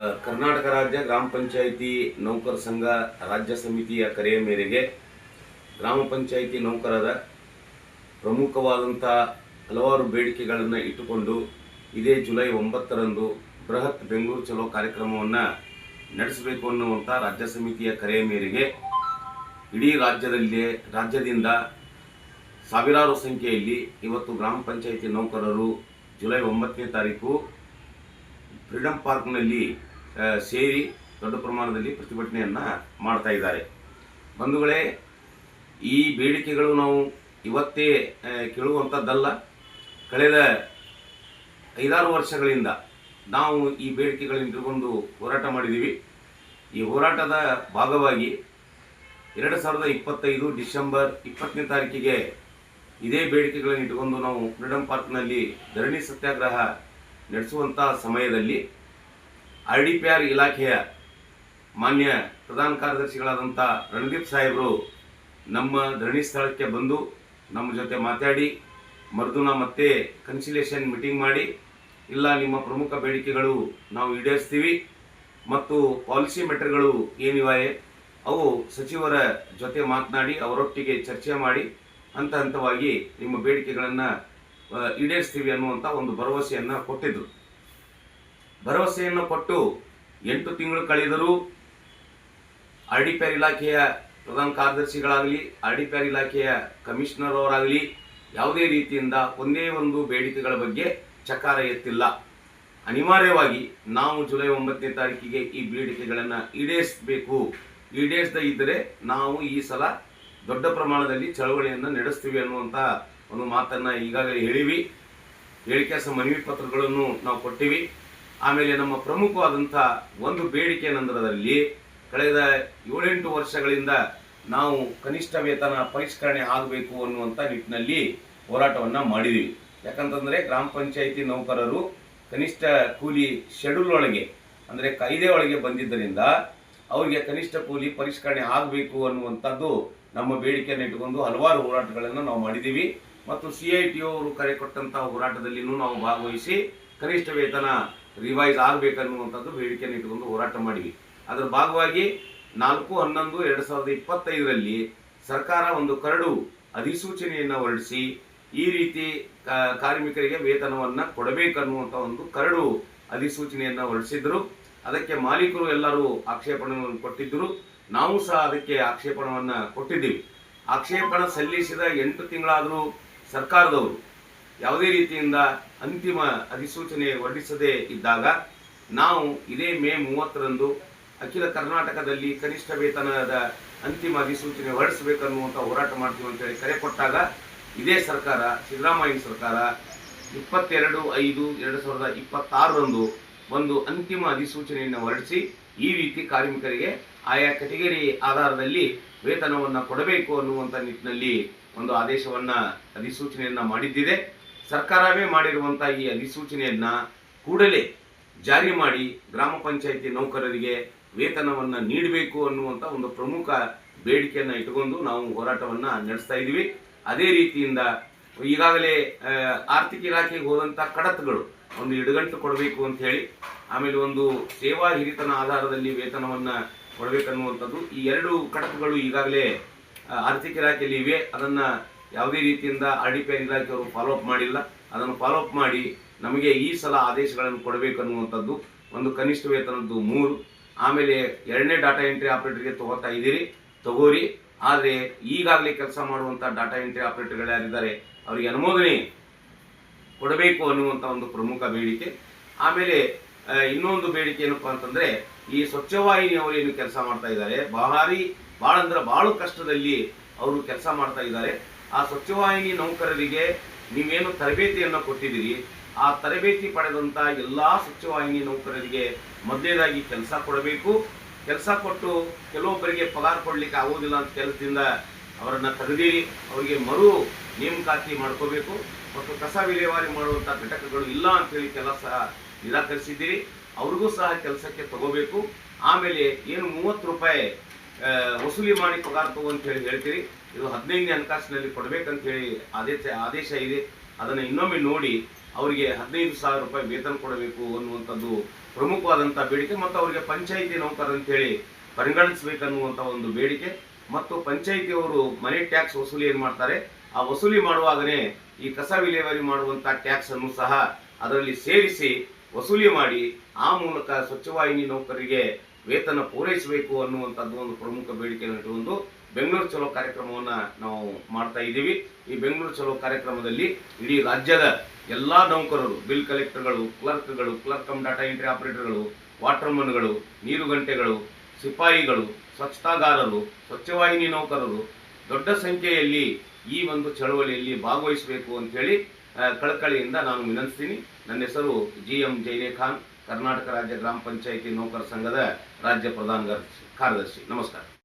ಕರ್ನಾಟಕ ರಾಜ್ಯ ಗ್ರಾಮ ಪಂಚಾಯಿತಿ ನೌಕರ ಸಂಘ ರಾಜ್ಯ ಸಮಿತಿಯ ಕರೆಯ ಮೇರೆಗೆ ಗ್ರಾಮ ಪಂಚಾಯಿತಿ ನೌಕರರ ಪ್ರಮುಖವಾದಂಥ ಹಲವಾರು ಬೇಡಿಕೆಗಳನ್ನು ಇಟ್ಟುಕೊಂಡು ಇದೇ ಜುಲೈ 9ರಂದು ಬೃಹತ್ ಬೆಂಗಳೂರು ಚಲೋ ಕಾರ್ಯಕ್ರಮವನ್ನು ನಡೆಸಬೇಕು ಅನ್ನುವಂಥ ರಾಜ್ಯ ಸಮಿತಿಯ ಕರೆಯ ಮೇರೆಗೆ ಇಡೀ ರಾಜ್ಯದಿಂದ ಸಾವಿರಾರು ಸಂಖ್ಯೆಯಲ್ಲಿ ಇವತ್ತು ಗ್ರಾಮ ಪಂಚಾಯಿತಿ ನೌಕರರು ಜುಲೈ 9ನೇ ತಾರೀಕು ಫ್ರೀಡಂ ಪಾರ್ಕ್ನಲ್ಲಿ ಸೇರಿ ದೊಡ್ಡ ಪ್ರಮಾಣದಲ್ಲಿ ಪ್ರತಿಭಟನೆಯನ್ನು ಮಾಡ್ತಾ ಇದ್ದಾರೆ. ಬಂಧುಗಳೇ, ಈ ಬೇಡಿಕೆಗಳು ನಾವು ಇವತ್ತೇ ಕೇಳುವಂಥದ್ದಲ್ಲ. ಕಳೆದ 5-6 ವರ್ಷಗಳಿಂದ ನಾವು ಈ ಬೇಡಿಕೆಗಳನ್ನು ಇಟ್ಟುಕೊಂಡು ಹೋರಾಟ ಮಾಡಿದ್ದೀವಿ. ಈ ಹೋರಾಟದ ಭಾಗವಾಗಿ 2025 ಡಿಸೆಂಬರ್ 20ನೇ ತಾರೀಕಿಗೆ ಇದೇ ಬೇಡಿಕೆಗಳನ್ನು ಇಟ್ಟುಕೊಂಡು ನಾವು ಫ್ರೀಡಂ ಪಾರ್ಕ್ನಲ್ಲಿ ಧರಣಿ ಸತ್ಯಾಗ್ರಹ ನಡೆಸುವಂಥ ಸಮಯದಲ್ಲಿ RDPR ಇಲಾಖೆಯ ಮಾನ್ಯ ಪ್ರಧಾನ ಕಾರ್ಯದರ್ಶಿಗಳಾದಂಥ ರಣದೀಪ್ ಸಾಹೇಬರು ನಮ್ಮ ಧರಣಿ ಸ್ಥಳಕ್ಕೆ ಬಂದು ನಮ್ಮ ಜೊತೆ ಮಾತಾಡಿ ಮರುದಿನ ಮತ್ತೆ ಕನ್ಸಿಲೇಷನ್ ಮೀಟಿಂಗ್ ಮಾಡಿ, ಇಲ್ಲ ನಿಮ್ಮ ಪ್ರಮುಖ ಬೇಡಿಕೆಗಳು ನಾವು ಈಡೇರಿಸ್ತೀವಿ ಮತ್ತು ಪಾಲಿಸಿ ಮೆಟರ್ಗಳು ಏನಿವೆ ಅವು ಸಚಿವರ ಜೊತೆ ಮಾತನಾಡಿ ಅವರೊಟ್ಟಿಗೆ ಚರ್ಚೆ ಮಾಡಿ ಹಂತವಾಗಿ ನಿಮ್ಮ ಬೇಡಿಕೆಗಳನ್ನು ಈಡೇರಿಸ್ತೀವಿ ಅನ್ನುವಂಥ ಒಂದು ಭರವಸೆಯನ್ನು ಕೊಟ್ಟಿದ್ದರು. ಭರವಸೆಯನ್ನು ಕೊಟ್ಟು 8 ತಿಂಗಳು ಕಳೆದರೂ RDPR ಇಲಾಖೆಯ ಪ್ರಧಾನ ಕಾರ್ಯದರ್ಶಿಗಳಾಗಲಿ RDPR ಇಲಾಖೆಯ ಕಮಿಷನರ್ ಅವರಾಗಲಿ ಯಾವುದೇ ರೀತಿಯಿಂದ ಒಂದೇ ಒಂದು ಬೇಡಿಕೆಗಳ ಬಗ್ಗೆ ಚಕಾರ ಎತ್ತಿಲ್ಲ. ಅನಿವಾರ್ಯವಾಗಿ ನಾವು ಜುಲೈ 9ನೇ ತಾರೀಕಿಗೆ ಈ ಬೇಡಿಕೆಗಳನ್ನು ಈಡೇರಿಸಬೇಕು. ಈಡೇರಿಸದೇ ಇದ್ದರೆ ನಾವು ಈ ಸಲ ದೊಡ್ಡ ಪ್ರಮಾಣದಲ್ಲಿ ಚಳವಳಿಯನ್ನು ನಡೆಸ್ತೀವಿ ಅನ್ನುವಂಥ ಒಂದು ಮಾತನ್ನು ಈಗಾಗಲೇ ಹೇಳಿಕೆ ಮನವಿ ಪತ್ರಗಳನ್ನು ನಾವು ಕೊಟ್ಟಿವಿ. ಆಮೇಲೆ ನಮ್ಮ ಪ್ರಮುಖವಾದಂಥ ಒಂದು ಬೇಡಿಕೆ ಏನಂದ್ರದಲ್ಲಿ ಕಳೆದ 7-8 ವರ್ಷಗಳಿಂದ ನಾವು ಕನಿಷ್ಠ ವೇತನ ಪರಿಷ್ಕರಣೆ ಆಗಬೇಕು ಅನ್ನುವಂಥ ನಿಟ್ಟಿನಲ್ಲಿ ಹೋರಾಟವನ್ನು ಮಾಡಿದ್ದೀವಿ. ಯಾಕಂತಂದರೆ ಗ್ರಾಮ ಪಂಚಾಯಿತಿ ನೌಕರರು ಕನಿಷ್ಠ ಕೂಲಿ ಶೆಡ್ಯೂಲ್ ಒಳಗೆ ಅಂದರೆ ಕಾಯ್ದೆ ಒಳಗೆ ಬಂದಿದ್ದರಿಂದ ಅವರಿಗೆ ಕನಿಷ್ಠ ಕೂಲಿ ಪರಿಷ್ಕರಣೆ ಆಗಬೇಕು ಅನ್ನುವಂಥದ್ದು ನಮ್ಮ ಬೇಡಿಕೆಯನ್ನು ಇಟ್ಟುಕೊಂಡು ಹಲವಾರು ಹೋರಾಟಗಳನ್ನು ನಾವು ಮಾಡಿದ್ದೀವಿ. ಮತ್ತು CITO ಅವರು ಕರೆ ಕೊಟ್ಟಂಥ ಹೋರಾಟದಲ್ಲಿಯೂ ನಾವು ಭಾಗವಹಿಸಿ ಕನಿಷ್ಠ ವೇತನ ರಿವೈಸ್ ಆಗಬೇಕನ್ನುವಂಥದ್ದು ಬೇಡಿಕೆಯನ್ನು ಇಟ್ಟುಕೊಂಡು ಹೋರಾಟ ಮಾಡಿವಿ. ಅದರ ಭಾಗವಾಗಿ 4/11/2025ರಲ್ಲಿ ಸರ್ಕಾರ ಒಂದು ಕರಡು ಅಧಿಸೂಚನೆಯನ್ನು ಹೊರಡಿಸಿ ಈ ರೀತಿ ಕಾರ್ಮಿಕರಿಗೆ ವೇತನವನ್ನು ಕೊಡಬೇಕನ್ನುವಂಥ ಒಂದು ಕರಡು ಅಧಿಸೂಚನೆಯನ್ನು ಹೊರಡಿಸಿದ್ರು. ಅದಕ್ಕೆ ಮಾಲೀಕರು ಎಲ್ಲರೂ ಆಕ್ಷೇಪಣೆಯನ್ನು ಕೊಟ್ಟಿದ್ದರು. ನಾವು ಸಹ ಅದಕ್ಕೆ ಆಕ್ಷೇಪಣೆಯನ್ನು ಕೊಟ್ಟಿದ್ದೀವಿ. ಆಕ್ಷೇಪಣೆ ಸಲ್ಲಿಸಿದ 8 ತಿಂಗಳಾದರೂ ಸರ್ಕಾರದವರು ಯಾವುದೇ ರೀತಿಯಿಂದ ಅಂತಿಮ ಅಧಿಸೂಚನೆ ಹೊರಡಿಸದೇ ಇದ್ದಾಗ ನಾವು ಇದೇ ಮೇ 30ರಂದು ಅಖಿಲ ಕರ್ನಾಟಕದಲ್ಲಿ ಕನಿಷ್ಠ ವೇತನದ ಅಂತಿಮ ಅಧಿಸೂಚನೆ ಹೊರಡಿಸಬೇಕನ್ನುವಂಥ ಹೋರಾಟ ಮಾಡ್ತೀವಿ ಅಂತೇಳಿ ಕರೆ ಕೊಟ್ಟಾಗ ಇದೇ ಸರ್ಕಾರ, ಸಿದ್ದರಾಮಯ್ಯ ಸರ್ಕಾರ 22/5/2026ರಂದು ಒಂದು ಅಂತಿಮ ಅಧಿಸೂಚನೆಯನ್ನು ಹೊರಡಿಸಿ ಈ ರೀತಿ ಕಾರ್ಮಿಕರಿಗೆ ಆಯಾ ಕೆಟಗರಿ ಆಧಾರದಲ್ಲಿ ವೇತನವನ್ನು ಕೊಡಬೇಕು ಅನ್ನುವಂಥ ನಿಟ್ಟಿನಲ್ಲಿ ಒಂದು ಅಧಿಸೂಚನೆಯನ್ನು ಮಾಡಿದ್ದಿದೆ. ಸರ್ಕಾರವೇ ಮಾಡಿರುವಂಥ ಈ ಅಧಿಸೂಚನೆಯನ್ನು ಕೂಡಲೇ ಜಾರಿ ಮಾಡಿ ಗ್ರಾಮ ಪಂಚಾಯಿತಿ ನೌಕರರಿಗೆ ವೇತನವನ್ನು ನೀಡಬೇಕು ಅನ್ನುವಂಥ ಒಂದು ಪ್ರಮುಖ ಬೇಡಿಕೆಯನ್ನು ಇಟ್ಟುಕೊಂಡು ನಾವು ಹೋರಾಟವನ್ನು ನಡೆಸ್ತಾ ಇದ್ದೀವಿ. ಅದೇ ರೀತಿಯಿಂದ ಈಗಾಗಲೇ ಆರ್ಥಿಕ ಇಲಾಖೆಗೆ ಹೋದಂಥ ಕಡತಗಳು ಒಂದು ಇಡಗಂಟು ಕೊಡಬೇಕು ಅಂತ ಹೇಳಿ, ಆಮೇಲೆ ಒಂದು ಸೇವಾ ಹಿರಿತನ ಆಧಾರದಲ್ಲಿ ವೇತನವನ್ನು ಕೊಡಬೇಕನ್ನುವಂಥದ್ದು ಈ 2 ಕಡತಗಳು ಈಗಾಗಲೇ ಆರ್ಥಿಕ ಇಲಾಖೆಯಲ್ಲಿ ಇವೆ. ಅದನ್ನು ಯಾವುದೇ ರೀತಿಯಿಂದ RDPR ಇಲಾಖೆಯವರು ಫಾಲೋಅಪ್ ಮಾಡಿಲ್ಲ. ಅದನ್ನು ಫಾಲೋಅಪ್ ಮಾಡಿ ನಮಗೆ ಈ ಸಲ ಆದೇಶಗಳನ್ನು ಕೊಡಬೇಕನ್ನುವಂಥದ್ದು. ಒಂದು ಕನಿಷ್ಠ ವೇತನದ್ದು 3, ಆಮೇಲೆ 2ನೇ ಡಾಟಾ ಎಂಟ್ರಿ ಆಪರೇಟರ್ಗೆ ತಗೋತಾ ಇದ್ದೀರಿ, ತಗೋರಿ. ಆದರೆ ಈಗಾಗಲೇ ಕೆಲಸ ಮಾಡುವಂಥ ಡಾಟಾ ಎಂಟ್ರಿ ಆಪರೇಟರ್ಗಳು ಯಾರಿದ್ದಾರೆ ಅವರಿಗೆ ಅನುಮೋದನೆ ಕೊಡಬೇಕು ಅನ್ನುವಂಥ ಒಂದು ಪ್ರಮುಖ ಬೇಡಿಕೆ. ಆಮೇಲೆ ಇನ್ನೊಂದು ಬೇಡಿಕೆ ಏನಪ್ಪ ಅಂತಂದರೆ, ಈ ಸ್ವಚ್ಛವಾಹಿನಿಯವರು ಏನು ಕೆಲಸ ಮಾಡ್ತಾ ಇದ್ದಾರೆ, ಭಾಳ ಕಷ್ಟದಲ್ಲಿ ಅವರು ಕೆಲಸ ಮಾಡ್ತಾ ಇದ್ದಾರೆ. ಆ ಸ್ವಚ್ಛವಾಹಿನಿ ನೌಕರರಿಗೆ ನೀವೇನು ತರಬೇತಿಯನ್ನು ಕೊಟ್ಟಿದ್ದೀರಿ, ಆ ತರಬೇತಿ ಪಡೆದಂಥ ಎಲ್ಲ ಸ್ವಚ್ಛವಾಹಿನಿ ನೌಕರರಿಗೆ ಮೊದಲನೇದಾಗಿ ಕೆಲಸ ಕೊಡಬೇಕು. ಕೆಲಸ ಕೊಟ್ಟು ಕೆಲವೊಬ್ಬರಿಗೆ ಪಗಾರ ಕೊಡಲಿಕ್ಕೆ ಆಗೋದಿಲ್ಲ ಅಂತ ಕೆಲಸದಿಂದ ಅವರನ್ನು ತೆಗೆದಿರಿ, ಅವರಿಗೆ ಮರು ನೇಮಕಾತಿ ಮಾಡ್ಕೋಬೇಕು. ಮತ್ತು ಕಸ ವಿಲೇವಾರಿ ಮಾಡುವಂಥ ಘಟಕಗಳು ಇಲ್ಲ ಅಂತೇಳಿ ಕೆಲಸ ನಿರಾಕರಿಸಿದ್ದೀರಿ, ಅವ್ರಿಗೂ ಸಹ ಕೆಲಸಕ್ಕೆ ತಗೋಬೇಕು. ಆಮೇಲೆ ಏನು 30 ರೂಪಾಯಿ ವಸೂಲಿ ಮಾಡಿ ಪಗಾರ ತಗೋ ಅಂತ ಹೇಳ್ತೀರಿ, ಇದು 15ನೇ ಹಣಕಾಸಿನಲ್ಲಿ ಕೊಡಬೇಕಂತ ಹೇಳಿ ಆದೇಶ ಇದೆ. ಅದನ್ನು ಇನ್ನೊಮ್ಮೆ ನೋಡಿ ಅವರಿಗೆ 15,000 ರೂಪಾಯಿ ವೇತನ ಕೊಡಬೇಕು ಅನ್ನುವಂಥದ್ದು ಪ್ರಮುಖವಾದಂಥ ಬೇಡಿಕೆ ಮತ್ತು ಅವರಿಗೆ ಪಂಚಾಯಿತಿ ನೌಕರರು ಅಂತೇಳಿ ಪರಿಗಣಿಸಬೇಕನ್ನುವಂಥ ಒಂದು ಬೇಡಿಕೆ ಮತ್ತು ಪಂಚಾಯಿತಿಯವರು ಮನೆ ಟ್ಯಾಕ್ಸ್ ವಸೂಲಿ ಏನು ಮಾಡ್ತಾರೆ ಆ ವಸೂಲಿ ಮಾಡುವಾಗನೇ ಈ ಕಸ ವಿಲೇವಾರಿ ಮಾಡುವಂಥ ಟ್ಯಾಕ್ಸ್ ಅನ್ನು ಸಹ ಅದರಲ್ಲಿ ಸೇರಿಸಿ ವಸೂಲಿ ಮಾಡಿ ಆ ಮೂಲಕ ಸ್ವಚ್ಛವಾಹಿನಿ ನೌಕರರಿಗೆ ವೇತನ ಪೂರೈಸಬೇಕು ಅನ್ನುವಂಥದ್ದು ಒಂದು ಪ್ರಮುಖ ಬೇಡಿಕೆಯನ್ನು ಇಟ್ಟುಕೊಂಡು ಬೆಂಗಳೂರು ಚಲೋ ಕಾರ್ಯಕ್ರಮವನ್ನು ನಾವು ಮಾಡ್ತಾ ಇದ್ದೀವಿ. ಈ ಬೆಂಗಳೂರು ಚಲೋ ಕಾರ್ಯಕ್ರಮದಲ್ಲಿ ಇಡೀ ರಾಜ್ಯದ ಎಲ್ಲ ನೌಕರರು, ಬಿಲ್ ಕಲೆಕ್ಟರ್ಗಳು, ಕ್ಲರ್ಕ್ಗಳು, ಕ್ಲರ್ಕ್ ಕಮ್ ಡಾಟಾ ಎಂಟ್ರಿ ಆಪರೇಟರ್ಗಳು, ವಾಟರ್ಮನ್ಗಳು, ನೀರುಗಂಟೆಗಳು, ಸಿಪಾಯಿಗಳು, ಸ್ವಚ್ಛತಾಗಾರರು, ಸ್ವಚ್ಛವಾಹಿನಿ ನೌಕರರು ದೊಡ್ಡ ಸಂಖ್ಯೆಯಲ್ಲಿ ಈ ಒಂದು ಚಳವಳಿಯಲ್ಲಿ ಭಾಗವಹಿಸಬೇಕು ಅಂತೇಳಿ ಕಳಕಳಿಯಿಂದ ನಾನು ವಿನಂತಿಸ್ತೀನಿ. ನನ್ನ ಹೆಸರು GM ಜೈನೇ ಖಾನ್, ಕರ್ನಾಟಕ ರಾಜ್ಯ ಗ್ರಾಮ ಪಂಚಾಯಿತಿ ನೌಕರ ಸಂಘದ ರಾಜ್ಯ ಪ್ರಧಾನ ಕಾರ್ಯದರ್ಶಿ. ನಮಸ್ಕಾರ.